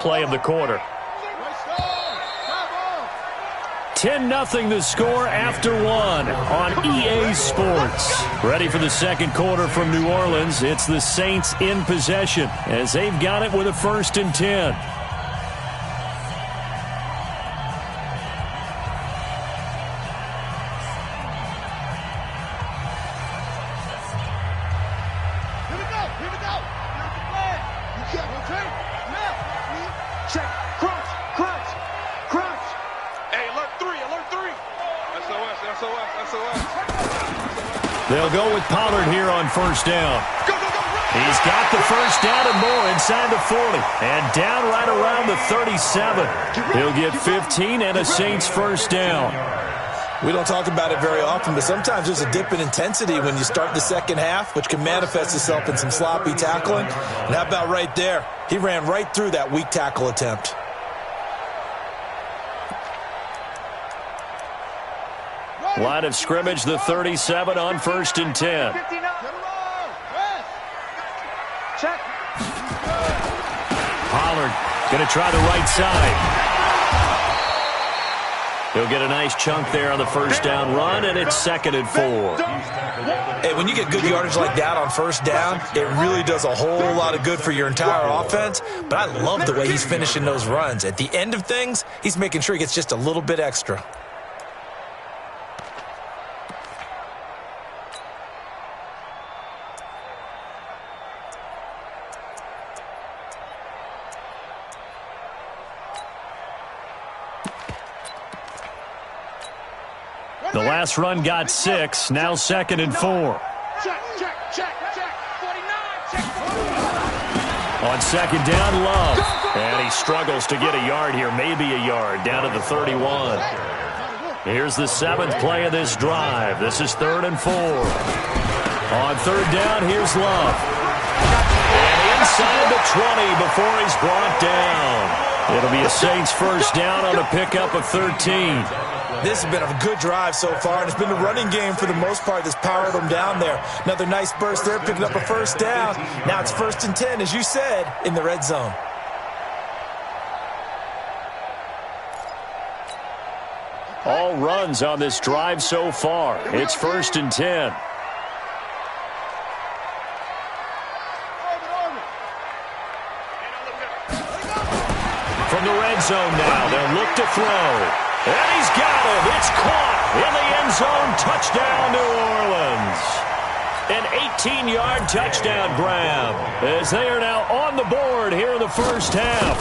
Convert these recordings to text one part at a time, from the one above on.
play of the quarter. 10-0 the score after one on EA Sports. Ready for the second quarter from New Orleans. It's the Saints in possession as they've got it with a 1st and 10. They'll go with Pollard here on 1st down. He's got the 1st down and more inside the 40. And down right around the 37. He'll get 15 and a Saints 1st down. We don't talk about it very often, but sometimes there's a dip in intensity when you start the second half, which can manifest itself in some sloppy tackling. And how about right there? He ran right through that weak tackle attempt. Line of scrimmage, the 37 on 1st and 10. Pollard going to try the right side. He'll get a nice chunk there on the 1st down run, and it's 2nd and 4. Hey, when you get good yardage like that on 1st down, it really does a whole lot of good for your entire offense. But I love the way he's finishing those runs. At the end of things, he's making sure he gets just a little bit extra. The last run got 6, now 2nd and 4. On 2nd down, Love. And he struggles to get a yard here, maybe a yard, down to the 31. Here's the 7th play of this drive. This is 3rd and 4. On 3rd down, here's Love. And inside the 20 before he's brought down. It'll be a Saints 1st down on a pickup of 13. This has been a good drive so far, and it's been the running game for the most part that's powered them down there. Another nice burst there, picking up a 1st down. Now it's 1st and 10, as you said, in the red zone. All runs on this drive so far. It's 1st and 10. From the red zone now, they'll look to throw. And he's got it. It's caught in the end zone. Touchdown, New Orleans. An 18-yard touchdown grab as they are now on the board here in the 1st half.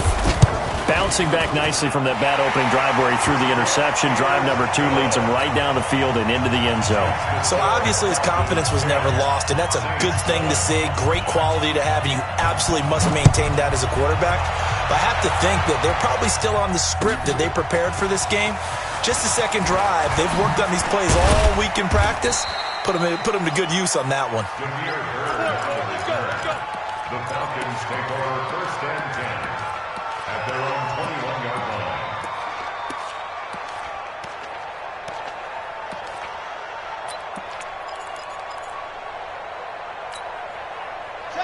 Bouncing back nicely from that bad opening drive where he threw the interception. Drive number 2 leads him right down the field and into the end zone. So obviously his confidence was never lost, and that's a good thing to see. Great quality to have, and you absolutely must maintain that as a quarterback. But I have to think that they're probably still on the script that they prepared for this game. Just the second drive. They've worked on these plays all week in practice. Put them to good use on that one. The Falcons take over 1st and 10 at their own 21-yard line.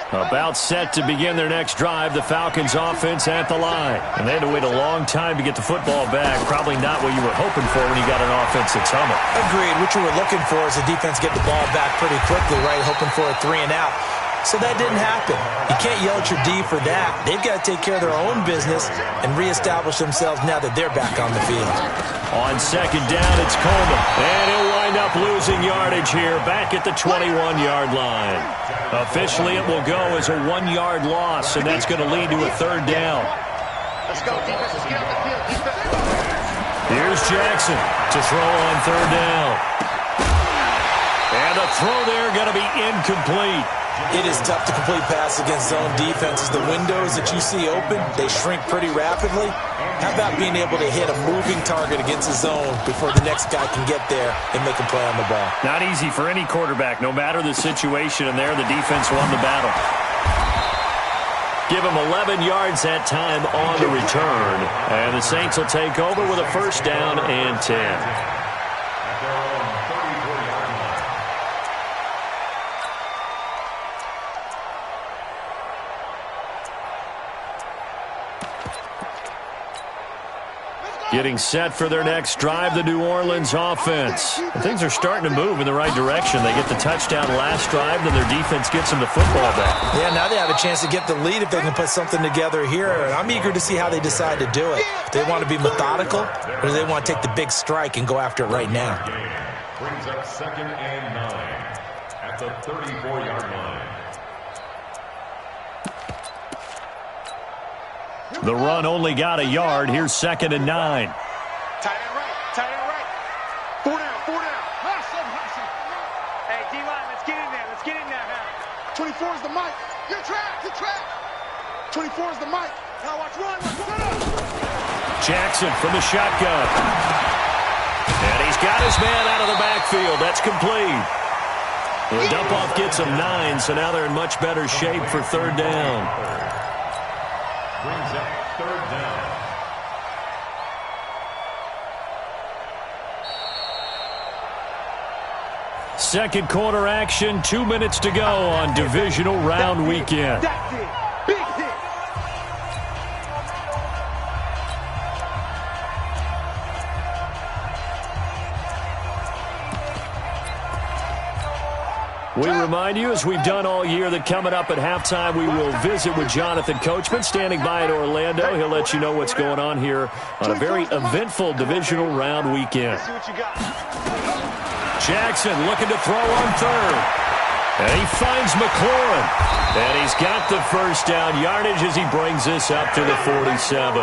About set to begin their next drive, the Falcons offense at the line. And they had to wait a long time to get the football back. Probably not what you were hoping for when you got an offense that's humming. Agreed. What you were looking for is the defense get the ball back pretty quickly, right? Hoping for a 3 and out. So that didn't happen. You can't yell at your D for that. They've got to take care of their own business and reestablish themselves now that they're back on the field. On 2nd down, it's Coleman. And he'll wind up losing yardage here back at the 21-yard line. Officially, it will go as a 1-yard loss, and that's going to lead to a 3rd down. Let's go, defense. Let's get off the field. Defense. Here's Jackson to throw on 3rd down. And the throw there going to be incomplete. It is tough to complete passes against zone defenses. The windows that you see open, they shrink pretty rapidly. How about being able to hit a moving target against a zone before the next guy can get there and make a play on the ball? Not easy for any quarterback, no matter the situation, and there the defense won the battle. Give him 11 yards that time on the return, and the Saints will take over with a 1st down and 10. Getting set for their next drive, the New Orleans offense. And things are starting to move in the right direction. They get the touchdown last drive, then their defense gets them the football back. Yeah, now they have a chance to get the lead if they can put something together here. And I'm eager to see how they decide to do it. Do they want to be methodical, or do they want to take the big strike and go after it right now? Brings up 2nd and 9 at the 34-yard line. The run only got a yard. Here's 2nd and 9. Tight end right. 4 down. Hustle. Hey, D-line, let's get in there. Now. 24 is the mic. You're trapped. 24 is the mic. Now watch run. Jackson from the shotgun. And he's got his man out of the backfield. That's complete. The dump-off gets him 9, so now they're in much better shape for 3rd down. Brings up 3rd down. Second quarter action, 2 minutes to go on divisional round weekend. That's it. Big hit. We remind you, as we've done all year, that coming up at halftime, we will visit with Jonathan Coachman, standing by in Orlando. He'll let you know what's going on here on a very eventful divisional round weekend. Jackson looking to throw on 3rd. And he finds McLaurin. And he's got the first down yardage as he brings this up to the 47.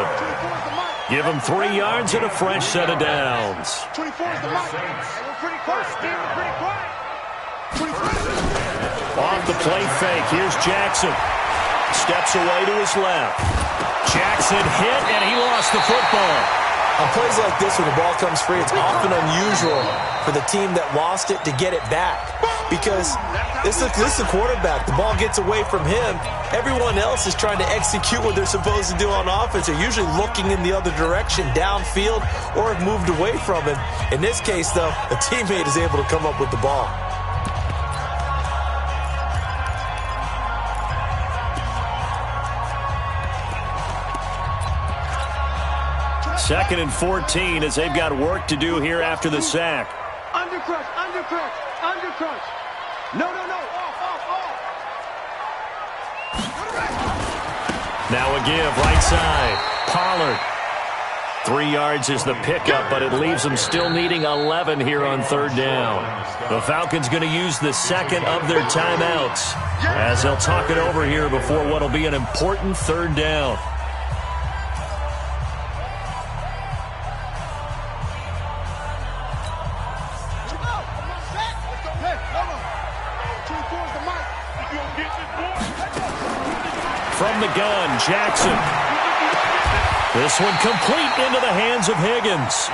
Give him 3 yards and a fresh set of downs. 24 is the mic. We're pretty close, Steve. We're pretty quiet. Off the play fake, here's Jackson. Steps away to his left. Jackson hit, and he lost the football. On plays like this, when the ball comes free, it's often unusual for the team that lost it to get it back. Because this is the quarterback. The ball gets away from him. Everyone else is trying to execute what they're supposed to do on offense. They're usually looking in the other direction, downfield, or have moved away from him. In this case, though, a teammate is able to come up with the ball. Second and 14 as they've got work to do here after the sack. Undercrush. No. Off. Now a give, right side. Pollard. 3 yards is the pickup, but it leaves them still needing 11 here on 3rd down. The Falcons going to use the second of their timeouts as they'll talk it over here before what will be an important 3rd down. From the gun, Jackson. This one complete into the hands of Higgins.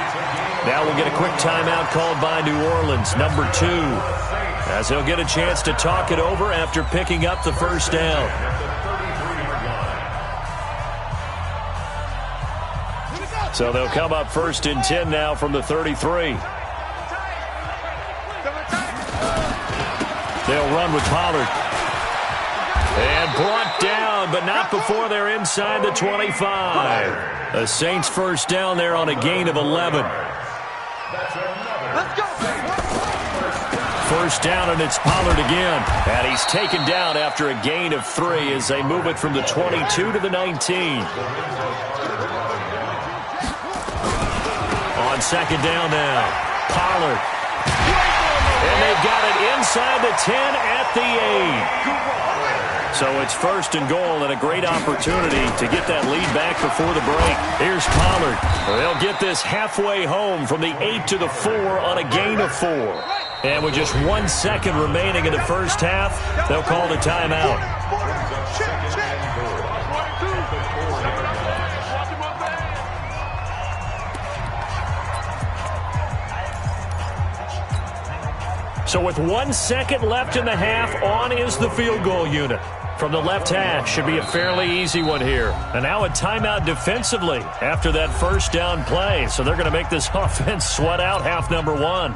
Now we'll get a quick timeout called by New Orleans, number 2, as they'll get a chance to talk it over after picking up the first down. So they'll come up 1st and 10 now from the 33. They'll run with Pollard. And brought down, but not before they're inside the 25. The Saints first down there on a gain of 11. First down, and it's Pollard again. And he's taken down after a gain of 3 as they move it from the 22 to the 19. On 2nd down now, Pollard. And they've got it inside the 10 at the 8. So it's 1st and goal, and a great opportunity to get that lead back before the break. Here's Pollard. They'll get this halfway home from the 8 to the 4 on a gain of 4. And with just 1 second remaining in the first half, they'll call the timeout. So with 1 second left in the half, on is the field goal unit. From the left hash, should be a fairly easy one here. And now a timeout defensively after that first down play. So they're going to make this offense sweat out half number 1.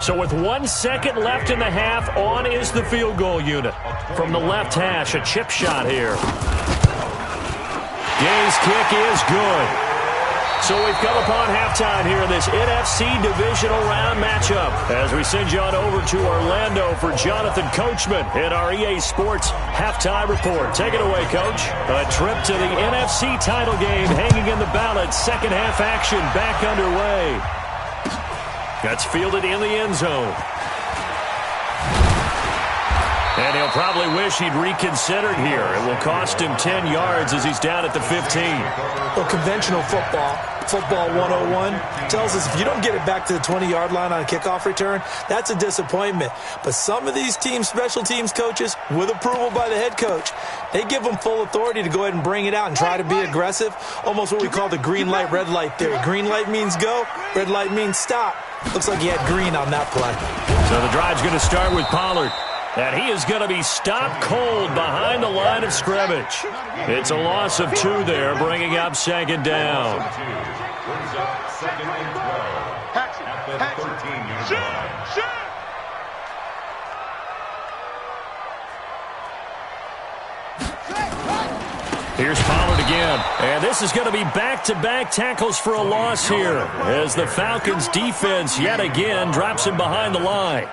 So with 1 second left in the half, on is the field goal unit. From the left hash, a chip shot here. Gay's kick is good. So we've come upon halftime here in this NFC Divisional Round matchup as we send you on over to Orlando for Jonathan Coachman in our EA Sports Halftime Report. Take it away, Coach. A trip to the NFC title game hanging in the balance. Second half action back underway. That's fielded in the end zone. And he'll probably wish he'd reconsidered here. It will cost him 10 yards as he's down at the 15. Well, conventional football 101, tells us if you don't get it back to the 20-yard line on a kickoff return, that's a disappointment. But some of these teams, special teams coaches, with approval by the head coach, they give them full authority to go ahead and bring it out and try to be aggressive, almost what we call the green light, red light theory. Green light means go, red light means stop. Looks like he had green on that play. So the drive's going to start with Pollard. And he is going to be stopped cold behind the line of scrimmage. It's a loss of 2 there, bringing up second down. Brings up second and 12 at the 13-yard line. Here's Pollard again. And this is going to be back-to-back tackles for a loss here as the Falcons' defense yet again drops him behind the line.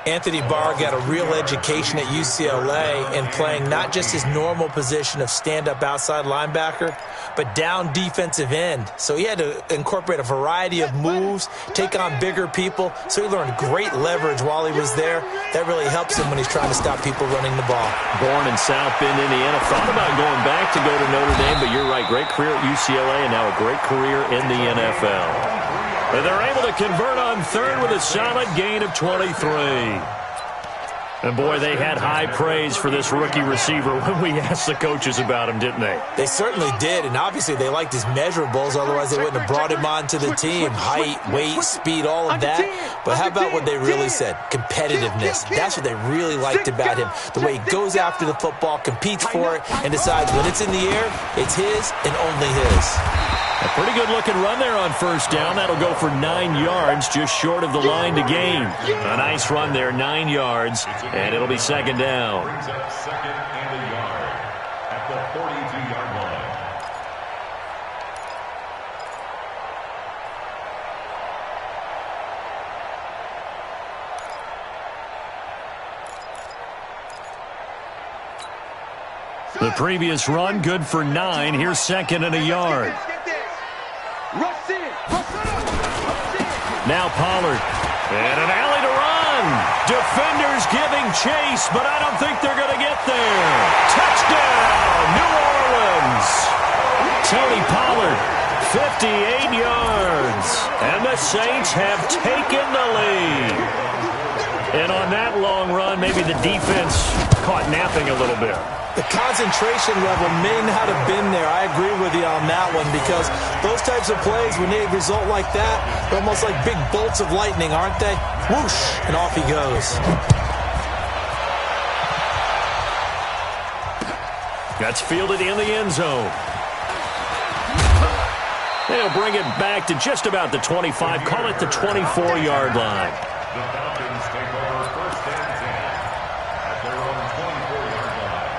Anthony Barr got a real education at UCLA in playing not just his normal position of stand-up outside linebacker, but down defensive end. So he had to incorporate a variety of moves, take on bigger people. So he learned great leverage while he was there. That really helps him when he's trying to stop people running the ball. Born in South Bend, Indiana. Thought about going back to go to Notre Dame, but you're right. Great career at UCLA and now a great career in the NFL. And they're able to convert on third with a solid gain of 23. And, boy, they had high praise for this rookie receiver when we asked the coaches about him, didn't they? They certainly did, and obviously they liked his measurables. Otherwise, they wouldn't have brought him onto the team. Height, weight, speed, all of that. But how about what they really said? Competitiveness. That's what they really liked about him. The way he goes after the football, competes for it, and decides when it's in the air, it's his and only his. A pretty good-looking run there on first down. That'll go for 9 yards, just short of the line to gain. A nice run there, 9 yards, and it'll be second down. Brings up second and a yard at the 42-yard line. The previous run, good for 9. Here's second and a yard. Now Pollard. And an alley to run. Defenders giving chase, but I don't think they're going to get there. Touchdown, New Orleans. Tony Pollard, 58 yards. And the Saints have taken the lead. And on that long run, maybe the defense caught napping a little bit. The concentration level may not have been there. I agree with you on that one because those types of plays, when they result like that, they're almost like big bolts of lightning, aren't they? Whoosh, and off he goes. That's fielded in the end zone. They'll bring it back to just about the 25, call it the 24-yard line. The Falcons take over first and 10 at their own 24-yard line.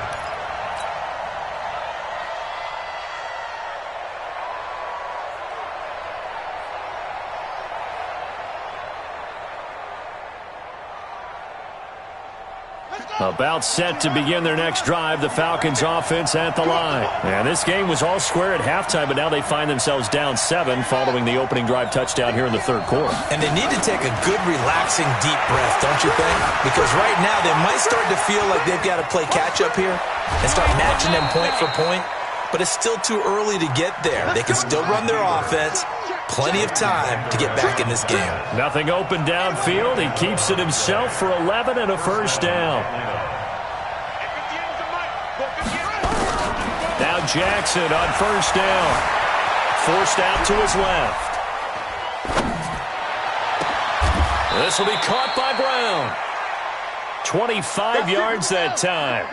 About set to begin their next drive, the Falcons offense at the line. And this game was all square at halftime, but now they find themselves down 7 following the opening drive touchdown here in the third quarter. And they need to take a good, relaxing, deep breath, don't you think? Because right now they might start to feel like they've got to play catch-up here and start matching them point for point. But it's still too early to get there. They can still run their offense. Plenty of time to get back in this game. Nothing open downfield. He keeps it himself for 11 and a first down. Now Jackson on first down. Forced out to his left. This will be caught by Brown. 25 yards that time.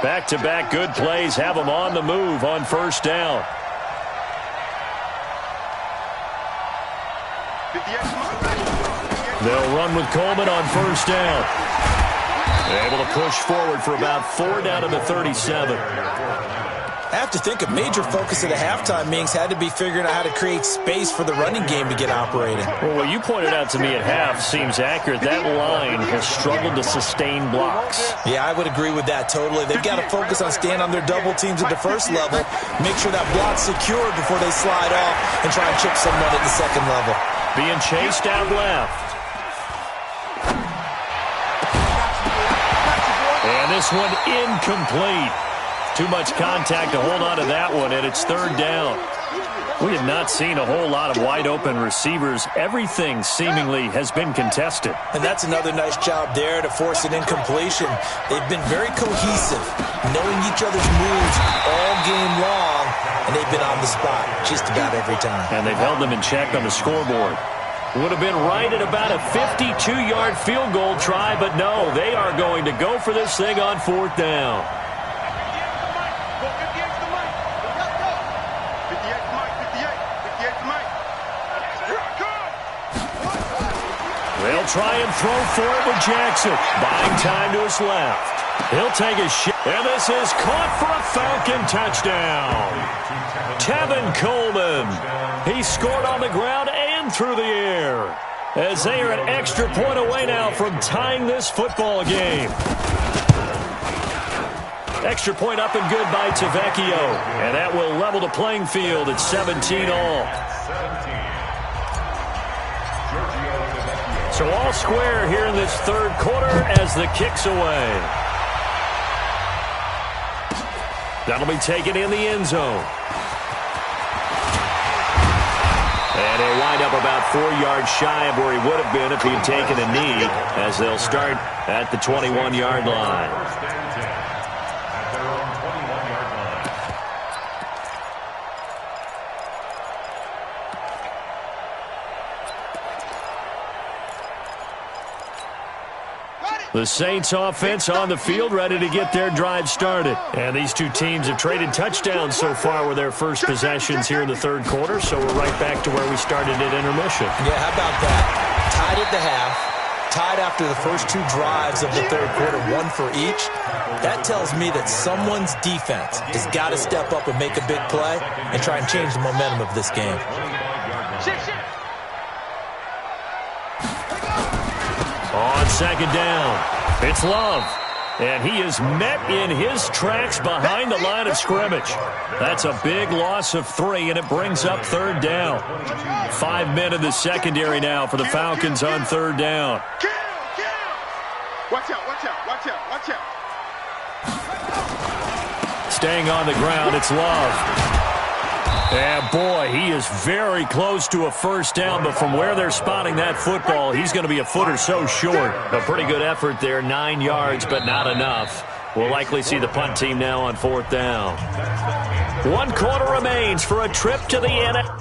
Back-to-back good plays have him on the move on first down. They'll run with Coleman on first down. Able to push forward for about 4 down to the 37. I have to think a major focus of the halftime meetings had to be figuring out how to create space for the running game to get operating. Well, what you pointed out to me at half seems accurate. That line has struggled to sustain blocks. Yeah, I would agree with that totally. They've got to focus on staying on their double teams at the first level, make sure that block's secured before they slide off and try and chip someone at the second level. Being chased out left. And this one incomplete. Too much contact to hold on to that one, and it's third down. We have not seen a whole lot of wide-open receivers. Everything seemingly has been contested. And that's another nice job there to force an incompletion. They've been very cohesive, knowing each other's moves all game long, and they've been on the spot just about every time. And they've held them in check on the scoreboard. Would have been right at about a 52-yard field goal try, but no, they are going to go for this thing on fourth down. They'll try and throw for it with Jackson. Buying time to his left. He'll take a shot. And this is caught for a Falcon touchdown. Tevin Coleman. He scored on the ground and through the air. As they are an extra point away now from tying this football game. Extra point up and good by Tavecchio. And that will level the playing field at 17 all. So all square here in this third quarter as the kick's away. That'll be taken in the end zone. And he'll wind up about 4 yards shy of where he would have been if he had taken a knee, as they'll start at the 21-yard line. The Saints offense on the field, ready to get their drive started. And these two teams have traded touchdowns so far with their first possessions here in the third quarter, so we're right back to where we started at intermission. Yeah, how about that? Tied at the half, tied after the first 2 drives of the third quarter, 1 for each. That tells me that someone's defense has got to step up and make a big play and try and change the momentum of this game. On second down, it's Love. And he is met in his tracks behind the line of scrimmage. That's a big loss of 3, and it brings up third down. 5 men in the secondary now for the Falcons on third down. Watch out, watch out, watch out, watch out. Staying on the ground, it's Love. And boy, he is very close to a first down, but from where they're spotting that football, he's going to be a foot or so short. A pretty good effort there, 9 yards, but not enough. We'll likely see the punt team now on fourth down. 1 quarter remains for a trip to the NFL.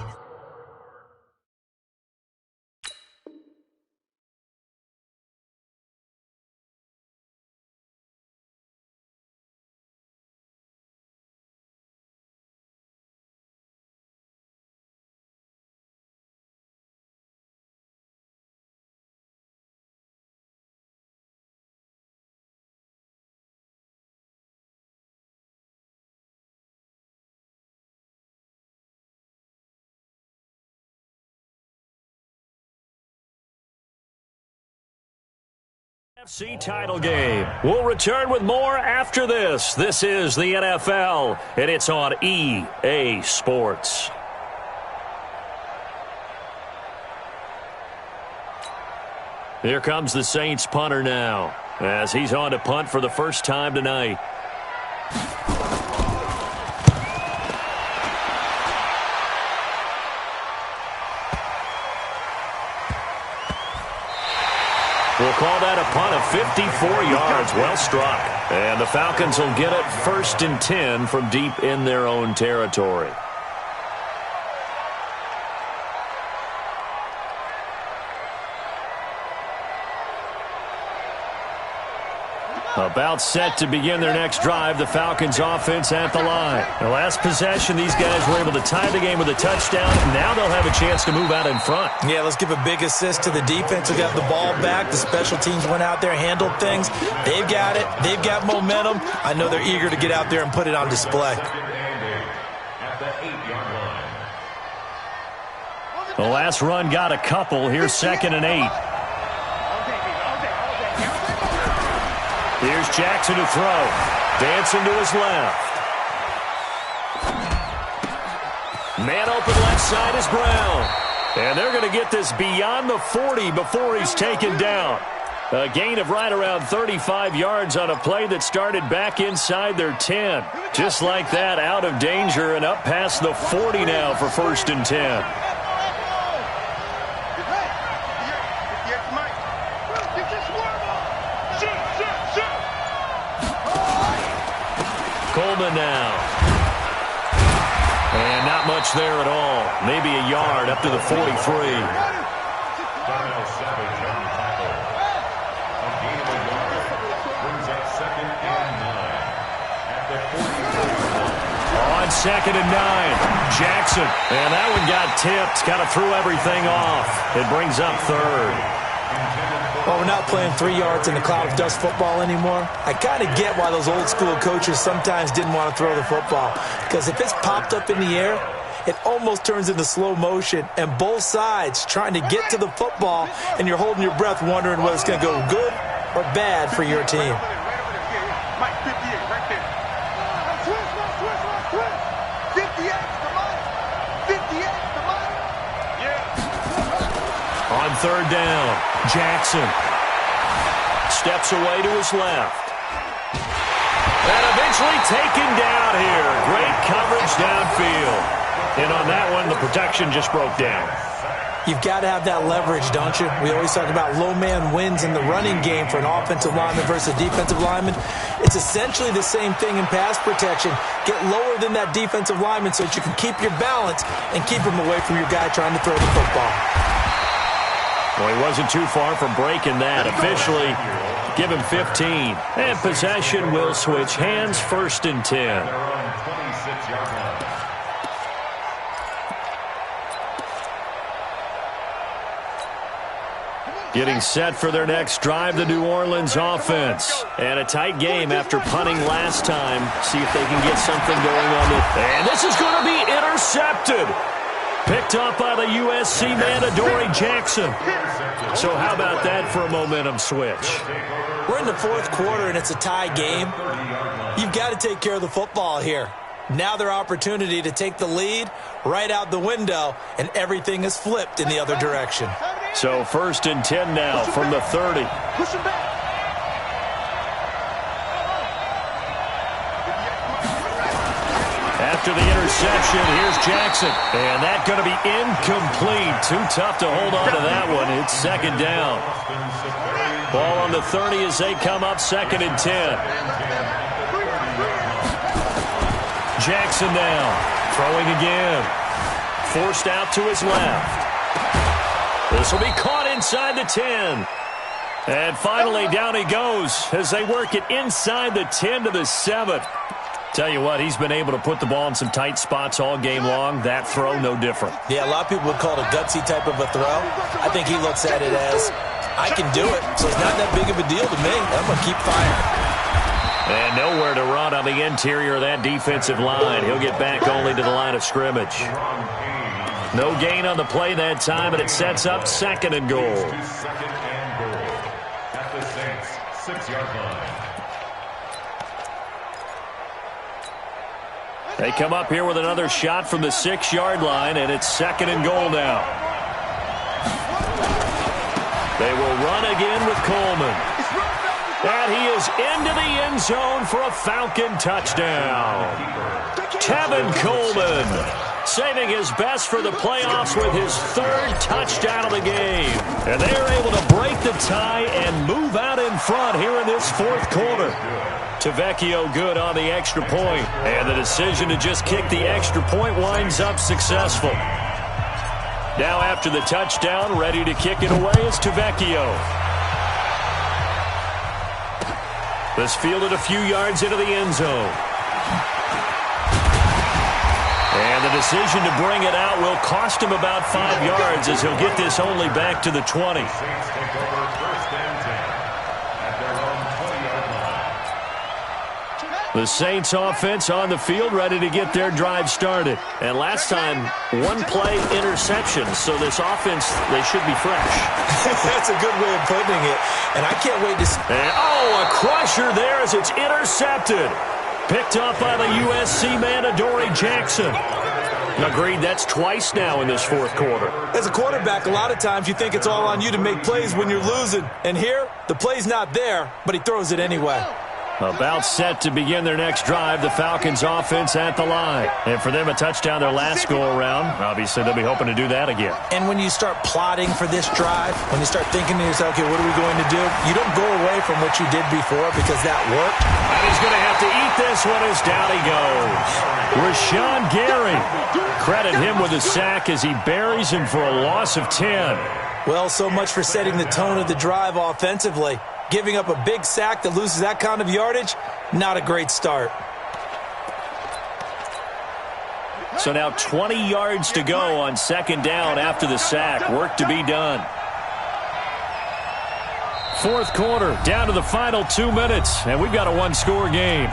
FC title game. We'll return with more after this. This is the NFL, and it's on EA Sports. Here comes the Saints punter now, as he's on to punt for the first time tonight. We'll call that a punt of 54 yards. Well struck. And the Falcons will get it 1st and 10 from deep in their own territory. About set to begin their next drive, the Falcons offense at the line. The last possession, these guys were able to tie the game with a touchdown. Now they'll have a chance to move out in front. Yeah, let's give a big assist to the defense who got the ball back. The special teams went out there, handled things. They've got it. They've got momentum. I know they're eager to get out there and put it on display. The last run got a couple. Here's 2nd and 8. Here's Jackson to throw. Dancing to his left. Man open left side is Brown. And they're going to get this beyond the 40 before he's taken down. A gain of right around 35 yards on a play that started back inside their 10. Just like that, out of danger and up past the 40 now for 1st and 10. Coleman now. And not much there at all. Maybe a yard up to the 43. On 2nd and 9, Jackson. And that one got tipped. Kind of threw everything off. It brings up 3rd. Well, we're not playing 3 yards in the cloud of dust football anymore. I kind of get why those old school coaches sometimes didn't want to throw the football. Because if it's popped up in the air, it almost turns into slow motion. And both sides trying to get to the football, and you're holding your breath wondering whether it's going to go good or bad for your team. Mike, 58, right there. Twist. 58 to Mike. 58 to Mike. Yeah. On 3rd down, Jackson steps away to his left. And eventually taken down here. Great coverage downfield. And on that one, the protection just broke down. You've got to have that leverage, don't you? We always talk about low man wins in the running game for an offensive lineman versus a defensive lineman. It's essentially the same thing in pass protection. Get lower than that defensive lineman so that you can keep your balance and keep him away from your guy trying to throw the football. Well, he wasn't too far from breaking that. Officially, give him 15. And possession will switch hands, 1st and 10. Getting set for their next drive, the New Orleans offense. And a tight game after punting last time. See if they can get something going on it. And this is going to be intercepted. Picked up by the USC man, Adoree Jackson. So how about that for a momentum switch? We're in the 4th quarter, and it's a tie game. You've got to take care of the football here. Now their opportunity to take the lead right out the window, and everything is flipped in the other direction. So 1st and 10 now from the 30. Push him back. After the interception, here's Jackson. And that's going to be incomplete. Too tough to hold on to that one. It's 2nd down. Ball on the 30 as they come up 2nd and 10. Jackson now. Throwing again. Forced out to his left. This will be caught inside the 10. And finally down he goes as they work it inside the 10 to the 7. Tell you what, he's been able to put the ball in some tight spots all game long. That throw, no different. Yeah, a lot of people would call it a gutsy type of a throw. I think he looks at it as, I can do it, so it's not that big of a deal to me. I'm going to keep firing. And nowhere to run on the interior of that defensive line. He'll get back only to the line of scrimmage. No gain on the play that time, and it sets up 2nd and goal. At the Saints' 6-yard line. They come up here with another shot from the 6-yard line, and it's 2nd and goal now. They will run again with Coleman. And he is into the end zone for a Falcon touchdown. Tevin Coleman saving his best for the playoffs with his 3rd touchdown of the game. And they are able to break the tie and move out in front here in this 4th quarter. Tavecchio good on the extra point. And the decision to just kick the extra point winds up successful. Now after the touchdown, ready to kick it away is Tavecchio. This fielded a few yards into the end zone. And the decision to bring it out will cost him about 5 yards as he'll get this only back to the 20. The Saints offense on the field ready to get their drive started. And last time, one play interception. So this offense, they should be fresh. That's a good way of putting it. And I can't wait to see. And, a crusher there as it's intercepted. Picked up by the USC man, Adoree Jackson. Agreed, that's twice now in this fourth quarter. As a quarterback, a lot of times you think it's all on you to make plays when you're losing. And here, the play's not there, but he throws it anyway. About set to begin their next drive, the Falcons offense at the line. And for them, a touchdown their last go-around. Obviously, they'll be hoping to do that again. And when you start plotting for this drive, when you start thinking to yourself, okay, what are we going to do? You don't go away from what you did before because that worked. And he's going to have to eat this one as down he goes. Rashawn Gary. Credit him with a sack as he buries him for a loss of 10. Well, so much for setting the tone of the drive offensively. Giving up a big sack that loses that kind of yardage, not a great start. So now 20 yards to go on second down after the sack. Work to be done. Fourth quarter, down to the final 2 minutes, and we've got a one-score game.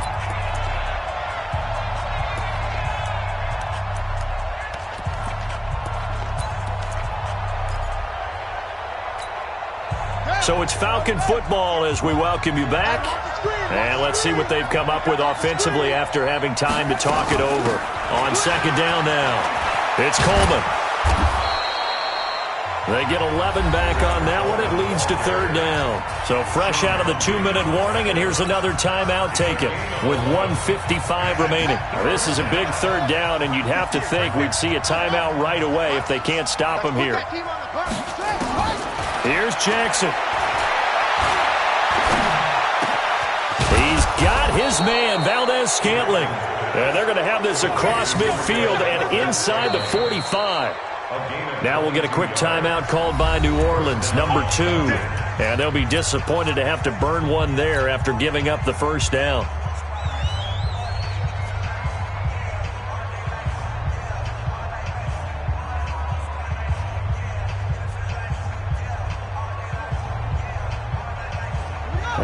So it's Falcon football as we welcome you back. And let's see what they've come up with offensively after having time to talk it over. On second down now, it's Coleman. They get 11 back on that one. It leads to third down. So fresh out of the 2-minute warning, and here's another timeout taken with 1:55 remaining. Now, this is a big third down, and you'd have to think we'd see a timeout right away if they can't stop him here. Here's Jackson. He's got his man, Valdez-Scantling. And they're going to have this across midfield and inside the 45. Now we'll get a quick timeout called by New Orleans, number 2. And they'll be disappointed to have to burn one there after giving up the first down.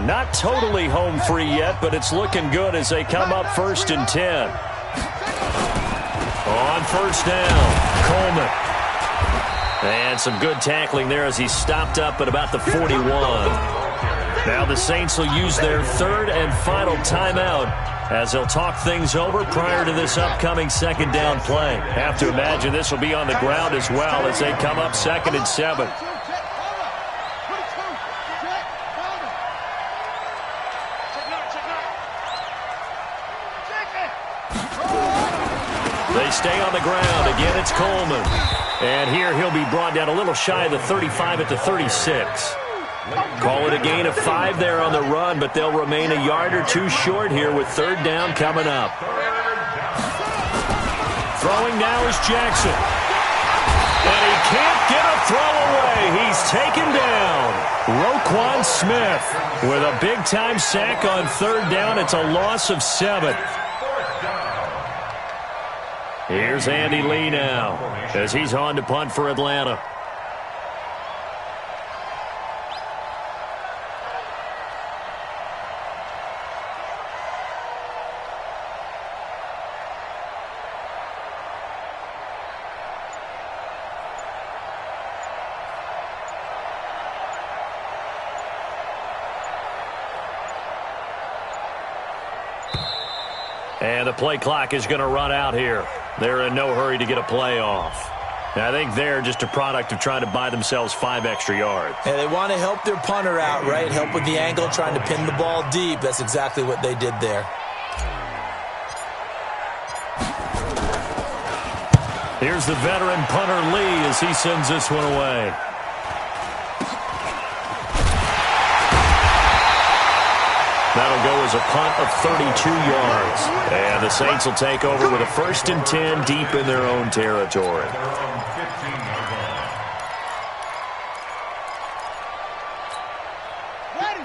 Not totally home free yet, but it's looking good as they come up 1st and 10. On first down, Coleman. And some good tackling there as he stopped up at about the 41. Now the Saints will use their third and final timeout as they'll talk things over prior to this upcoming second down play. Have to imagine this will be on the ground as well as they come up 2nd and 7. They stay on the ground. Again, it's Coleman. And here he'll be brought down a little shy of the 35 at the 36. Call it a gain of 5 there on the run, but they'll remain a yard or 2 short here with third down coming up. Throwing now is Jackson. And he can't get a throw away. He's taken down. Roquan Smith with a big-time sack on third down. It's a loss of 7. Here's Andy Lee now as he's on to punt for Atlanta. And the play clock is going to run out here. They're in no hurry to get a play off. And I think they're just a product of trying to buy themselves 5 extra yards. And they want to help their punter out, right? Help with the angle, trying to pin the ball deep. That's exactly what they did there. Here's the veteran punter Lee as he sends this one away. That'll go as a punt of 32 yards. And the Saints will take over with a 1st and 10 deep in their own territory.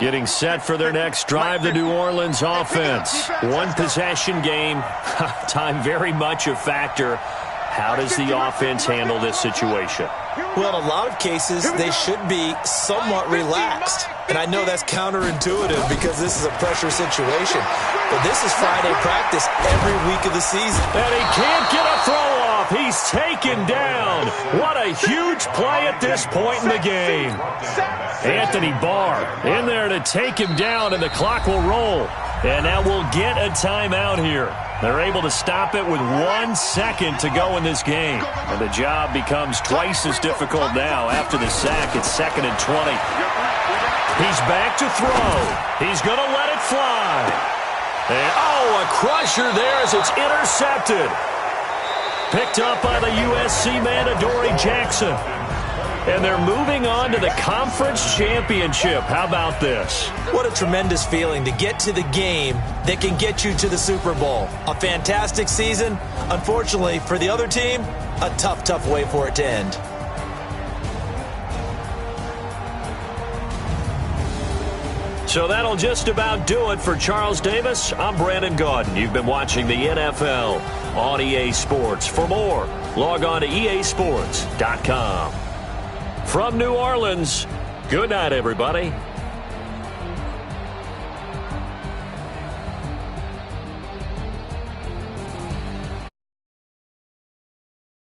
Getting set for their next drive, the New Orleans offense. One possession game. Time very much a factor. How does the offense handle this situation? Well, in a lot of cases, they should be somewhat relaxed. And I know that's counterintuitive because this is a pressure situation. But this is Friday practice every week of the season. And he can't get a throw off. He's taken down. What a huge play at this point in the game. Anthony Barr in there to take him down, and the clock will roll. And now we'll get a timeout here. They're able to stop it with 1 second to go in this game. And the job becomes twice as difficult now after the sack. It's 2nd and 20. He's back to throw. He's going to let it fly. And, oh, a crusher there as it's intercepted. Picked up by the USC man, Adoree Jackson. And they're moving on to the conference championship. How about this? What a tremendous feeling to get to the game that can get you to the Super Bowl. A fantastic season. Unfortunately, for the other team, a tough, tough way for it to end. So that'll just about do it for Charles Davis. I'm Brandon Gaudin. You've been watching the NFL on EA Sports. For more, log on to easports.com. From New Orleans, good night, everybody.